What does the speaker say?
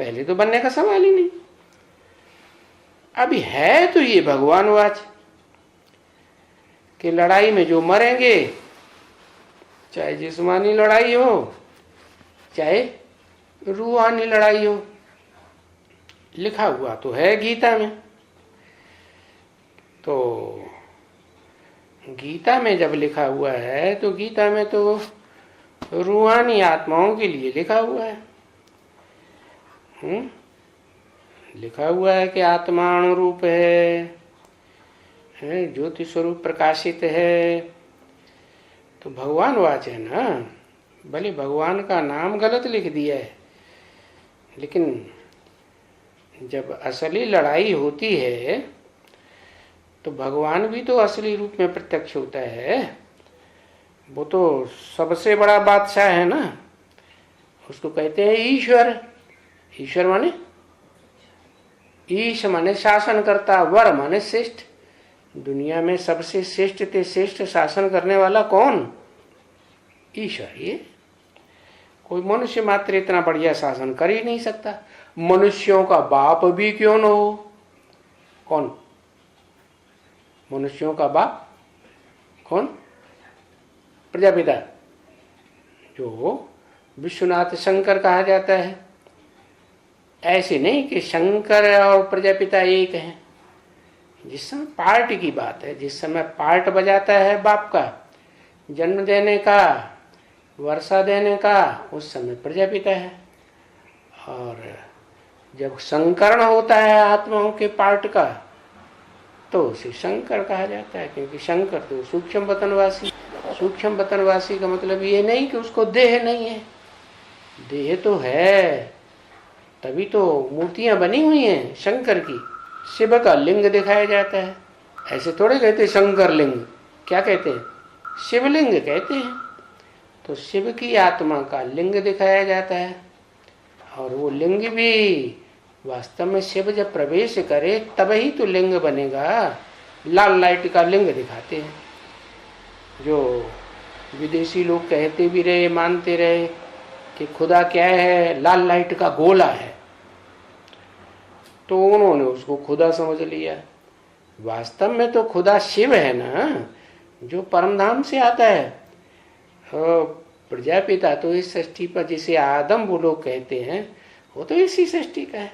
पहले तो बनने का सवाल ही नहीं। अभी है तो ये भगवानवाच कि लड़ाई में जो मरेंगे, चाहे जिस्मानी लड़ाई हो चाहे रूहानी लड़ाई हो, लिखा हुआ तो है गीता में। तो गीता में जब लिखा हुआ है तो गीता में तो रूहानी आत्माओं के लिए लिखा हुआ है। लिखा हुआ है कि आत्मा अणुरूप है, ज्योति स्वरूप प्रकाशित है। तो भगवान वाच है ना। भले भगवान का नाम गलत लिख दिया है, लेकिन जब असली लड़ाई होती है तो भगवान भी तो असली रूप में प्रत्यक्ष होता है। वो तो सबसे बड़ा बादशाह है ना, उसको कहते हैं ईश्वर। ईश्वर माने ईश माने शासन करता, वर माने श्रेष्ठ। दुनिया में सबसे श्रेष्ठ ते श्रेष्ठ शासन करने वाला कौन? ईश्वर। ये कोई मनुष्य मात्र इतना बढ़िया शासन कर ही नहीं सकता। मनुष्यों का बाप भी क्यों न हो। कौन? मनुष्यों का बाप कौन? प्रजापिता, जो विश्वनाथ शंकर कहा जाता है। ऐसे नहीं कि शंकर और प्रजापिता एक हैं। जिस समय पार्ट की बात है, जिस समय पार्ट बजाता है बाप का, जन्म देने का, वर्षा देने का, उस समय प्रजापिता है। और जब संकरण होता है आत्माओं के पार्ट का, तो उसे शंकर कहा जाता है, क्योंकि शंकर तो सूक्ष्म वतनवासी। सूक्ष्म वतनवासी का मतलब ये नहीं कि उसको देह नहीं है, देह तो है, तभी तो मूर्तियां बनी हुई हैं शंकर की। शिव का लिंग दिखाया जाता है। ऐसे थोड़े कहते शंकर लिंग, क्या कहते हैं? शिवलिंग कहते हैं। तो शिव की आत्मा का लिंग दिखाया जाता है, और वो लिंग भी वास्तव में शिव जब प्रवेश करे तब ही तो लिंग बनेगा। लाल लाइट का लिंग दिखाते हैं, जो विदेशी लोग कहते भी रहे, मानते रहे कि खुदा क्या है, लाल लाइट का गोला है, तो उन्होंने उसको खुदा समझ लिया। वास्तव में तो खुदा शिव है ना, जो परमधाम से आता है। प्रजापिता तो इस सृष्टि पर, जिसे आदम वो लोग कहते हैं, वो तो इसी सृष्टि का है।